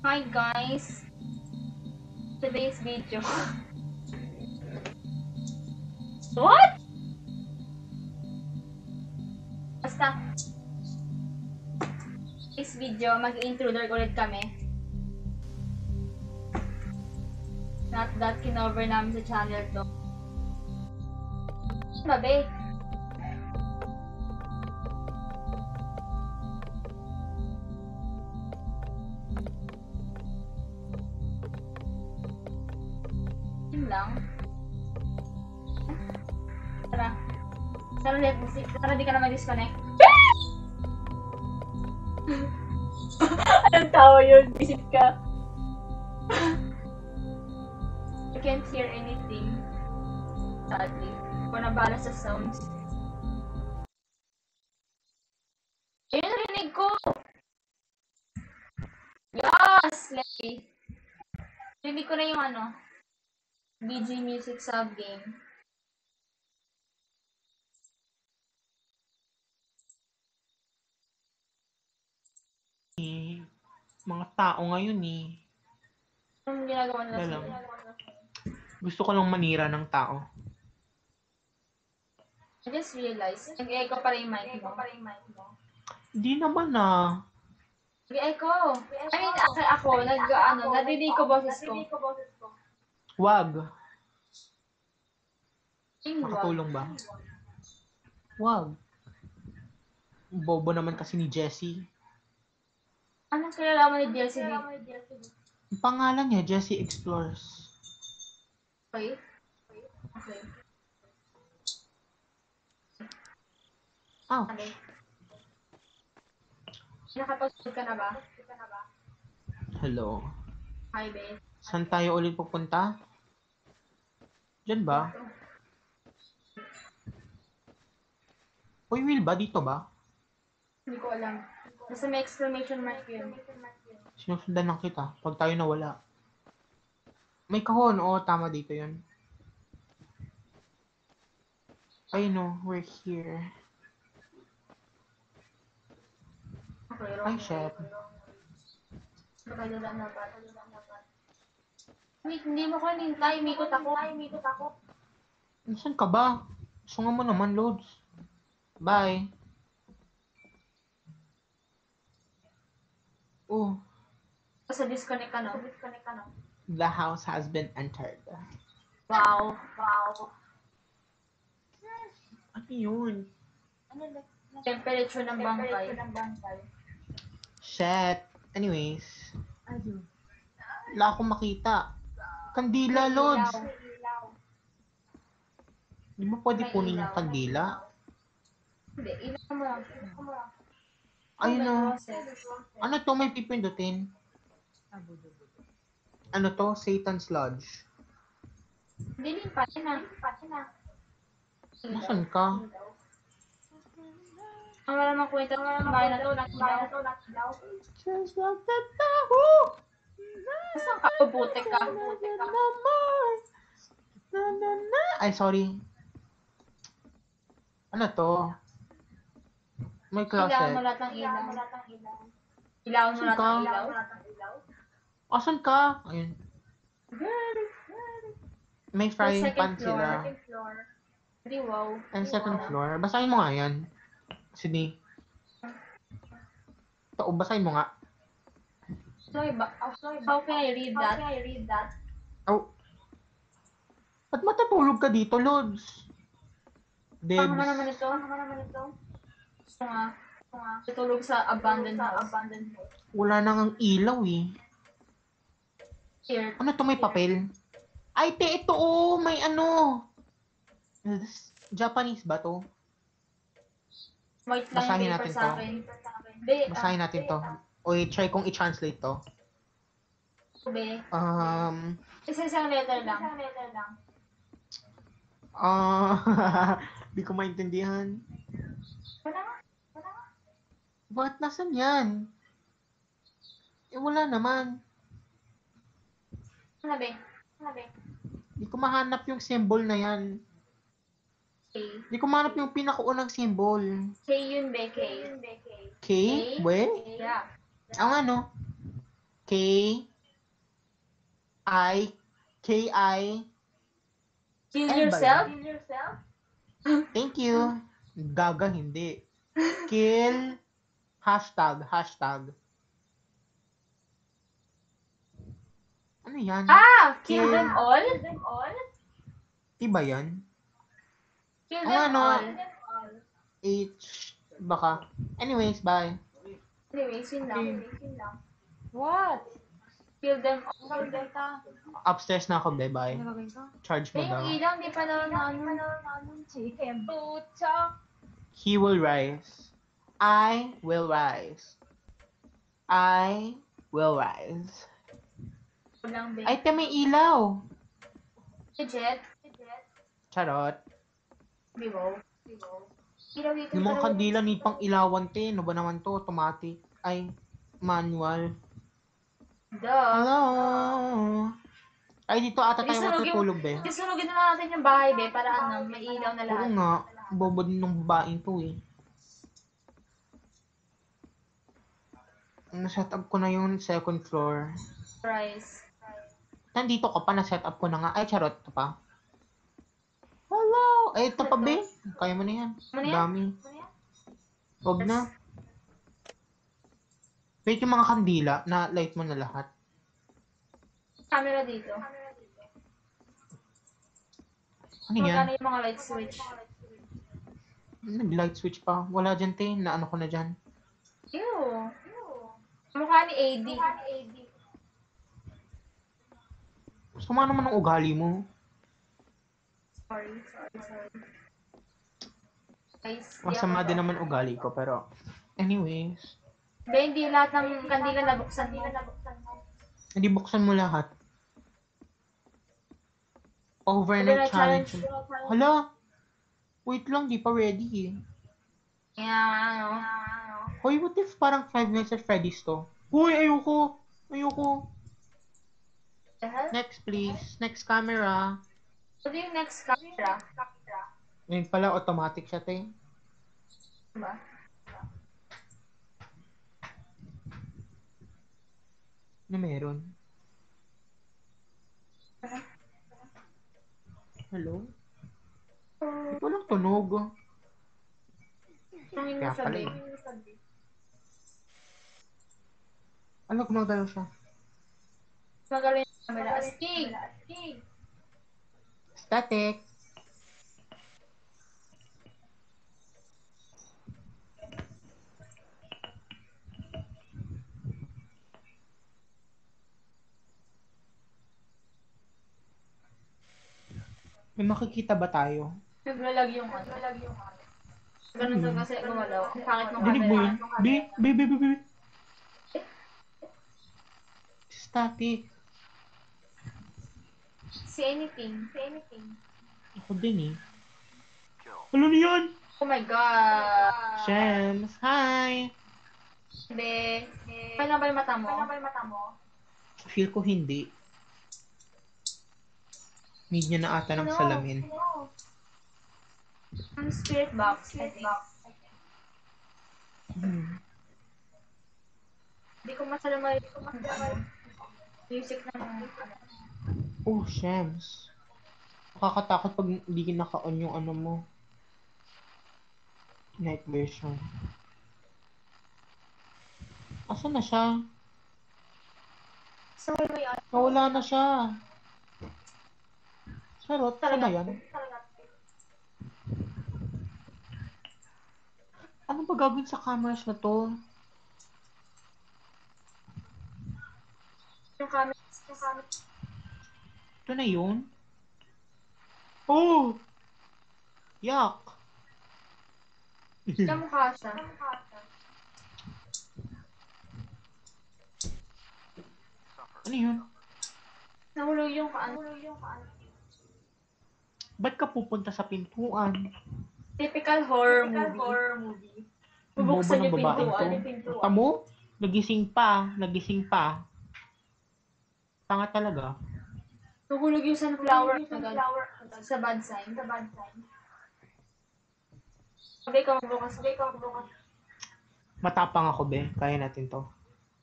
Hi guys! Today's video. What? Basta, today's video, mag-intruder ulit kami. Not that kinover namin sa channel to. Babe. Yun lang. Tara. Tara di ka na mag-disconnect. Anong tawa yun? Visit ka. I can't hear anything. Sadly. Ako na bala sa sounds. Ayun, narinig ko! Yes! Lady. Narinig ko na yung BG Music sub-game. Mga tao ngayon Anong ginagawa nila Alam. sa'yo? Gusto ko lang manira ng tao. I just realized, nag-echo pa rin yung mic mo. Hindi naman Nag-echo! I mean, ako, nadidig ko boses ko. Wag. Yung Makatulong ba? Wag. Bobo naman kasi ni Jessie. Anong kilalaman ni Jessie? Ang pangalan niya, Jessie Explores. Okay. Ouch. Okay. Nakapag-check ka na ba? Hello. Hi, babe. Saan tayo ulit pupunta? Diyan ba? Uy, Will ba? Dito ba? Hindi ko alam. Basta may exclamation mark yun. Sinusundan lang kita pag tayo nawala. May kahon. Oo, tama dito yun. I know, we're here. Okay, Ay, shit. Wait, hindi mo ko nintay. Mikot ako. Nasaan ka ba? Sunga mo naman, Lods. Bye. Oh, Basta disconnect ka na. the house has been entered. Wow. Ano yun? Temperature ng bangkay. Shit. Anyways. Wala akong makita. Kandila, Lods. Di ba pwede kunin yung kandila? Hindi, ilaw mo lang. Ayun o. Ano to? May pipindutin? Ano to? Satan's Lodge. Hindi, limpatin na. Nasaan ka? Ang wala namang kwenta ng bahay na to, nakilaw. Just like the devil. Saan ka? Puputek ka. Ay, sorry. Ano to? May Ilawan mo closet. lahat ng ilaw. Ilawan mo lahat ng ilaw. Asan ka? Ayun. May frying pan sila. Hindi, wow. And second floor. Basahin mo nga yan. Sydney. Ito, basahin mo nga. Sorry, how can I read that? Oh. Ba't matutulog ka dito, Lods? Debs. Pangama naman ito. Gusto nga. Tutulog sa abandoned house. Wala nang ilaw Here. Ano to, may papel? Ay, ito may ano. Japanese ba to? White lang Basahin yung paper natin sa to. akin. Basahin natin to. O, try kong i-translate to. Be. Isang letter lang. Di ko maintindihan. Wala nga. Bakit nasan yan? Wala naman. Ano, be? Di ko mahanap yung symbol na yan. K. Di ko mahanap yung pinakaunang symbol. K yun, be. K. K? We? Yeah. Ang ano? K? K-I Kill L ba yourself? yun? Thank you. Gaga, hindi. Kill, hashtag. Ano yan? Kill them all? Iba yan? Kill Oo, them ano? all. H, baka. Anyways, bye. Anyways, yun lang. What? Kill them all. Nalagay ka. Upstairs na ako, bye. Nalagay ka? Charge mo Yung daw. ilaw, hindi pa na Chicken puto. He will rise. I will rise. I will rise. lang, babe. Ay, te, may ilaw. Jet. Charot. Bibo. Ilaw dito. Yung mga kandila ni pang ilawan, te. Ano ba naman to? Automatic. Ay, manual. Duh. Hello. Ay, dito ata tayo matutulog, be. Susunugin na natin yung bahay, be, para ano, may ilaw na Oo lahat. nga. Bobo din ng babaeng to, eh. Na-set up ko na yung second floor. Price. Nandito ka pa, na-set up ko na nga. Ay, charot. Ito pa. Hello. Ay, ito pa, be. Kaya mo na yan. Ano yan? Dami. Huwag na. Wait, yung mga kandila, na light mo na lahat. Camera dito. Ano Magkano yan? yung mga light switch? Nag-light switch pa. Wala dyan, te. Na ano ko na dyan. Ew. Mukha ni AD. Suma naman ang ugali mo. Sorry. Guys, Masama din naman ugali ko, pero... Anyways. Be, hindi lahat ng kandila nabuksan mo. Hindi buksan mo lahat. Overnight challenge. Hala! Wait lang, di pa ready eh. Yeah, Hoy, what if parang 5 Nights at Freddy's to? Hoy, ayoko! The hell? Next, please. Next camera. Ano yung next camera? Ngayon pala, automatic siya, te. Diba? Na meron. Hello? Walang tunog. Tungin mo Kaya siya, pala babe. Ano, gumagalaw siya? Magaling yung camera. Astig! Static. May makikita ba tayo? Naglalag yung ano. Ganun to kasi gumalaw. Ang pangit ng Dinig mo yun? camera. Be. Static. Say anything. Ako din eh. Ano na yan? Oh my God. Shams, hi! Be. Kailan ba yung mata mo? Feel ko hindi. Need niya na ata ng salamin. Ang spirit box, I think. Hindi ko masalamay music ng Oh, Shams. Nakakatakot pag hindi naka-on yung ano mo. Night vision. Asan na siya? So, may ano. Nawala na siya. Charot, siya ba yan? Ano ba gagawin sa cameras na to? Yung camera. Ito na yun? Oh! Yak! Sa mukha siya. Ano yun? Nahulog yung ano. Ba't ka pupunta sa pintuan? Typical horror movie. Bobo Bubuksan ng yung babaeng pintuan. to. Tamo? Nagising pa. Tanga talaga. Nahulog yung sunflower agad. Sa bad sign. Sabi ka magbukas. Matapang ako, be. Kaya natin to.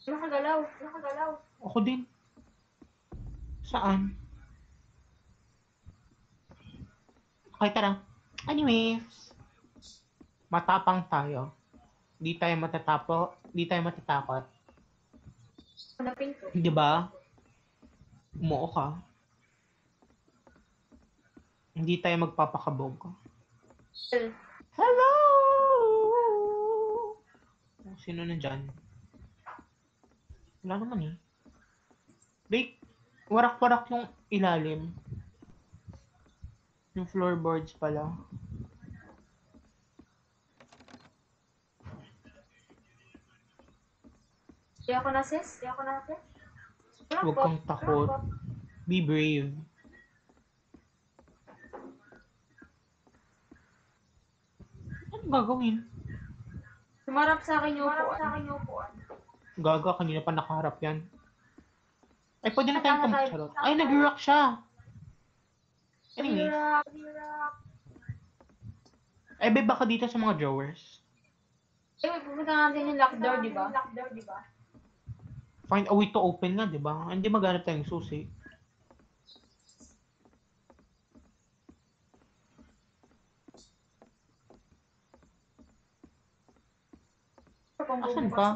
Nakagalaw. Nakagalaw. Ako din. Saan? Okay, tara. Anyways, matapang tayo. Di tayo matatakot. Na pinto. Di ba? Umuo ka. Hindi tayo magpapakabog. Hello! Sino nandyan? Wala naman eh. Bake, warak-warak yung ilalim. Yung floorboards pala. Di ako na sis. Huwag kang takot. Be brave. Ano gagawin? Sumarap sa akin yung upuan. Gaga, kanina pa nakaharap yan. Ay, pwede na tayong Saan tayo? tumakcharot. Ay, nag-rock siya. Anyways. Ay, babe, baka dito sa mga drawers. Eh, pupunta natin yung lock door, di ba? Find a way to open nga, di ba? Hindi maghanap tayong susi. Asan ka?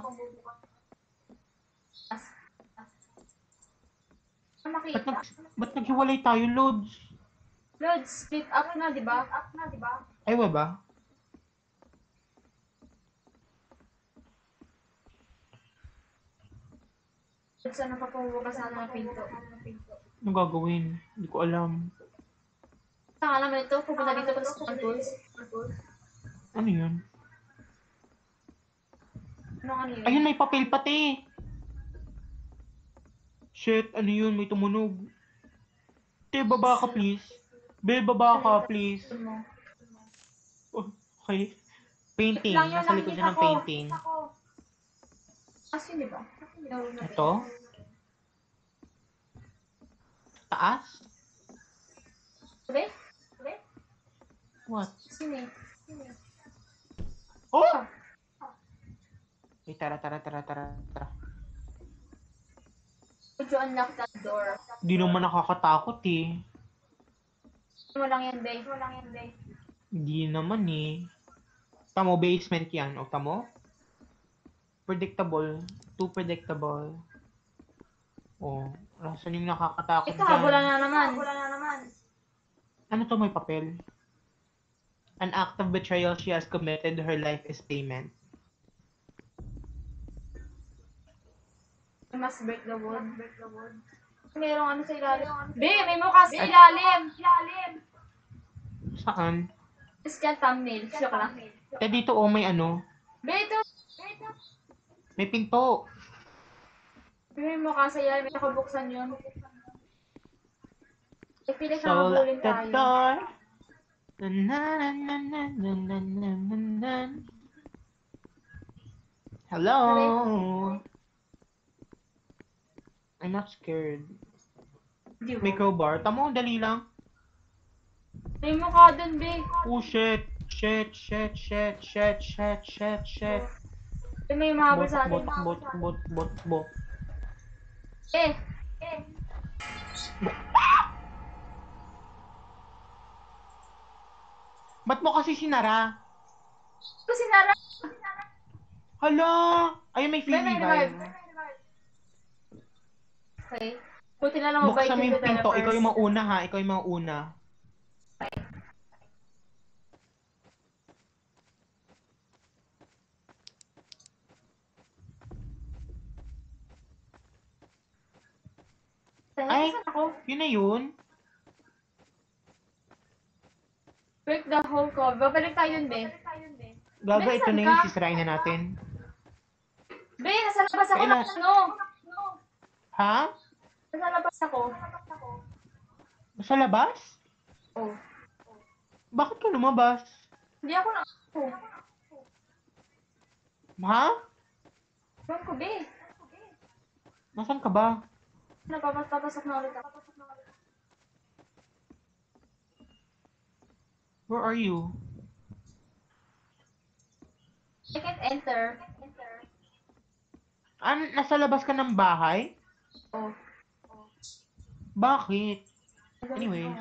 Makita. Ba't naghiwalay tayo, Lods? Lord, split up na, di ba? Ay, wa ba? Lord, saan napapabukas na ng pinto? Anong gagawin? Hindi ko alam. Saan alam ito? Pupunta dito pa sa tools. Ano yun? Ano yun? Ayun, may papel pati. Shit, ano yun? May tumunog. Te, baba ka, please. Be, baba ka, please. Oh, okay. Painting. Lang yun, Nasa likod nakikita na ng ko. painting. Asin, di ba? Ito? Taas? Sabi? What? Sini. Oh! Ay, tara. Would you unlock that door? Di naman nakakatakot eh. Mo lang yan, babe. Hindi naman eh. Tamo, basement yan. O, tamo? Predictable. Too predictable. O, saan yung nakakatakot Ito, habula dyan? na naman. Ano to, may papel? An act of betrayal she has committed, her life is payment. I must break the wood. Merong ano sa ilalim. Babe, may mukha sa ilalim. Saan? Is yan thumbnail. Joke lang. Kaya dito, oh, may ano. Babe, ito. May pinto. May mukha sa ilalim. May nakabuksan yun. I feel like So, nakabulin the tayo. door. Na. Hello. I'm not scared. Di May ba? crowbar. Tamo, dali lang. May mukha dun, babe. Oh, shit. Shit. May mahabol sa atin. Bot. Eh. Ba't mo kasi sinara? Kasi nara. Hala! Ayun, may free May revive. Okay. Buti na lang mabait Buksan mo yung yung pinto. developers. Ikaw yung mauna, ha? Ikaw yung mauna. Ay, Saan ako? yun na yun. Break the whole cover. Babalik tayo yun, be. Gaga, ito Nasaan na yun. ka? Sisirain na natin. Be, nasa labas ako Kailan? ng ano. Ha? Nasa labas ako. Sa labas? Oh. Bakit ka lumabas? Hindi ako na. Oh. Ha? Ewan ko, be. Nasaan ka ba? Papasok na ulit ako. Where are you? I can't enter. Nasa labas ka ng bahay? Oh. Bakit? Anyways,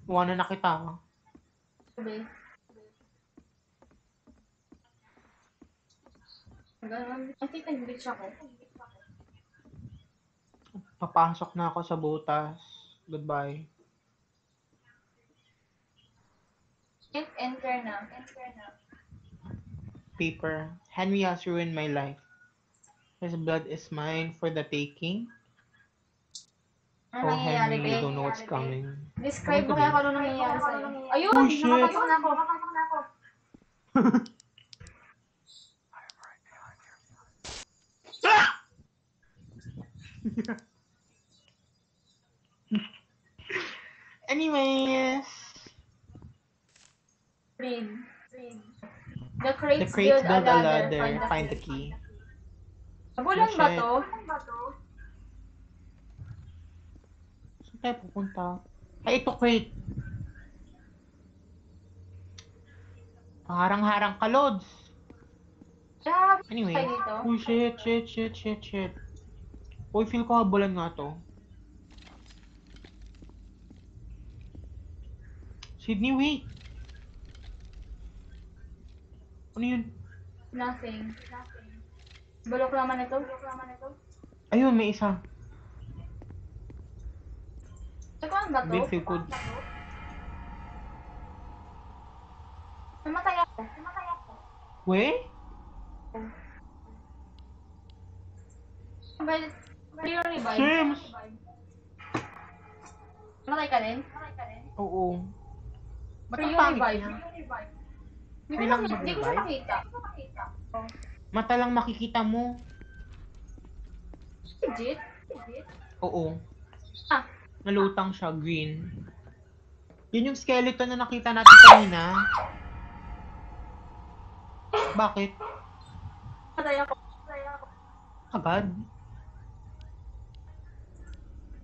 iwanan na kita. Sabi. Ganun. I think nag-reach ako. Papasok na ako sa butas. Goodbye. Enter na. Paper. Henry has ruined my life. His blood is mine for the taking. Ano Oh, nangyayari, Henry, you be? don't know what's coming. Describe mo kaya kung ano nangyayari sa'yo. Ayun! Oh, shit. Nakapasok na ako. Anyways, Read. The the crates crates build a ladder. find the key. Magulan ba to? Saan tayo pupunta? Ay, ito crate. Harang-harang ka, Lods. Grabe. Anyway. Tayo dito. Oh, shit. Uy, feel ko habulan nga to. Sydney, wait. Ano yun? Nothing. Bulok naman ito. Ayun, may isa. Saan ba to? Babe, feel good. Namatay ako. We? Pero yung revive. James! Namatay ka rin? Oo. Ba't Pero ang yung pangit revive. niya? Hindi ko siya makita. Mata lang makikita mo. Legit? Oo. Ah. Nalutang siya, green. Yun yung skeleton na nakita natin kanina. Bakit? Namatay ako. Agad?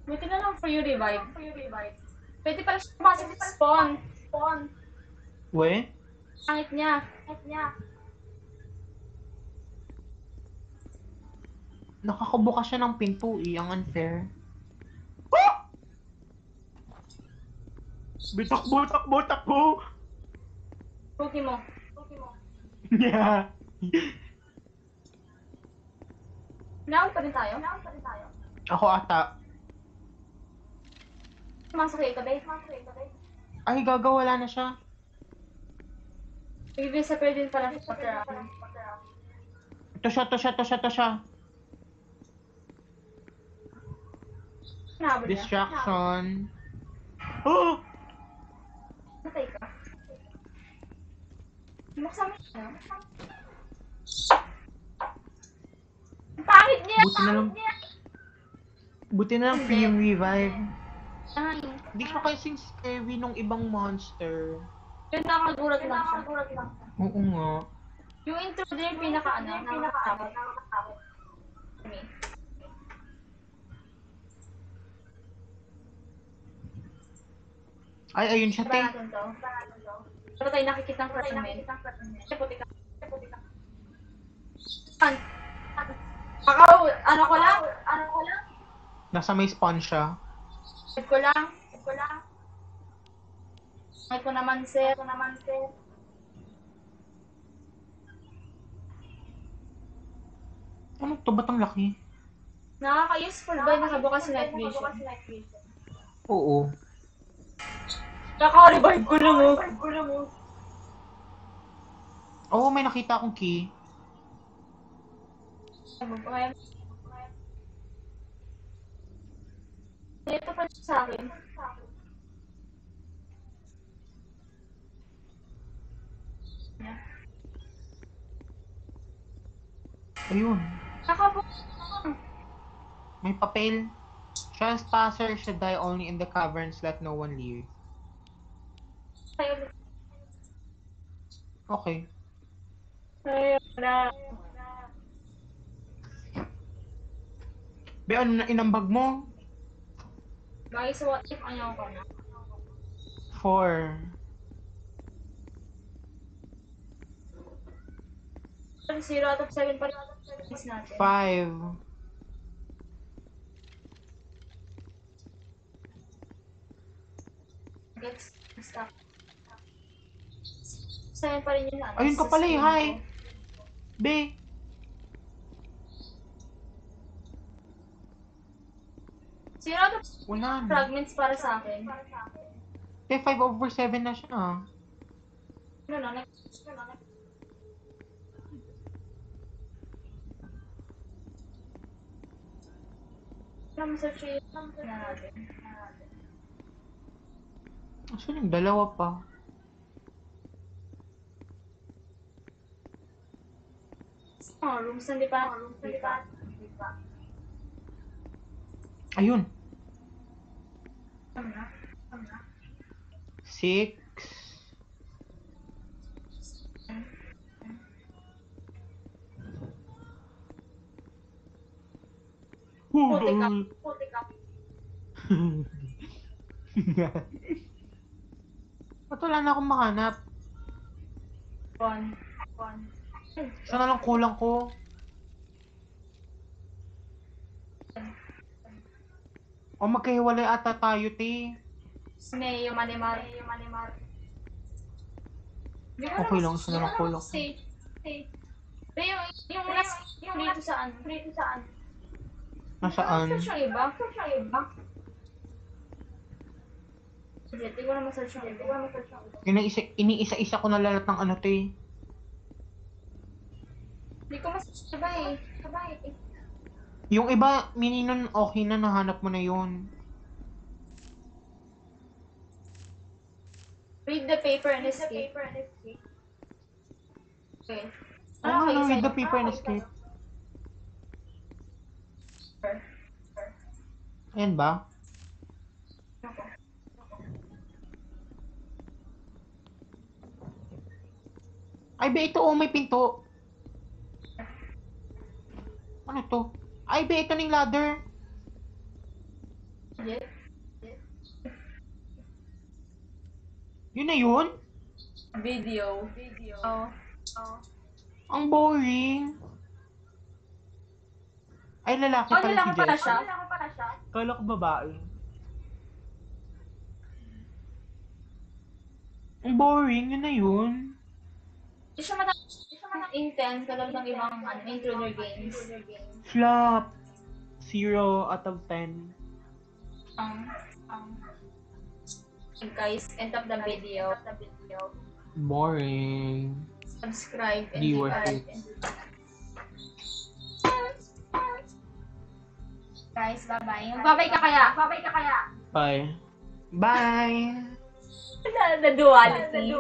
Buti na lang for you revive. Pwede pala siya pumasok sa spawn. We? Pangit niya. Nakakabukas siya ng pinto eh. Ang unfair. Takbo! Cookie mo. Yeah. Naon pa rin tayo? Ako ata. Pumasok kayo tabi. Ay, gagawala na siya. Disappear din pala sa pagkaraan. Ito siya. Nahabol niya. Distraction. Oh! Matay ka. Buksan mo siya. Ang pangit niya! Buti na lang free yung revive. Ay, Hindi siya kasing scary nung ibang monster. yun nakagulat lang siya. Oo nga. Yung intruder yung nakakatakot. Me. Ay, ayun siya, Tara te. natin to. Pero tayo nakikita ang fragment. Ay, puti ka. Saan? Ano ko lang? Nasa may spawn siya. Save ko lang. Ay ko naman, sir. Ano to? Ba't ang laki? Nakaka-useful ba yung nakabukas si night vision? Oo. Naka-revive ko lang, oh. Oo, may nakita akong key. Ito pa sa akin. Ayun. Nakabukas. May papel. Trespasser should die only in the caverns. Let no one leave. Okay. Be, ano na inambag mo? Guys, what if ayaw ko na? 4. 0 out of 7 pa rin natin. 5. Gets stuck. 7 pa rin yun na. Ayun ka pala eh, hi. Be. Zero out of Wala na. fragments para sa akin. 5/7 na siya. Ano na, search na natin. Actually, yung dalawa pa. Rooms hindi pa. Ayun. Ano na? 6. Puti ka. Ba't wala na akong mahanap? One. Isa na lang kulang ko. O magkahiwalay ata tayo, te. May Manimar. Okay lang, isa na lang kulang ko. Pero yung last, yung dito saan? Nasaan? Search yung iba? Hindi ko na ma-search yung iba. Iniisa-isa ko na lahat ng ano, te. Hindi ko ma-search iba eh. Yung iba, mininon okay na, nahanap mo na yun. Read the paper and escape. Okay. Oo nga, no, read the sa'yo. paper and escape. Ayan ba? Ay, be, ito, oh, may pinto. Ano to? Ay, be, ito ng ladder. Yes. Yun na yun? Video. Oh. Ang boring. Ay, lalaki pala si Lalaki pala Jesse. siya. Kala ko babae. Ang boring, yun na yun. Hindi siya intense katulad ng ibang intruder games. Flop. 0 out of 10. Guys, end of the video. Boring. Subscribe and Di leave worth a it. like. Guys, bye-bye. Magbabay ka kaya? Bye. Bye. The duality.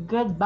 Goodbye.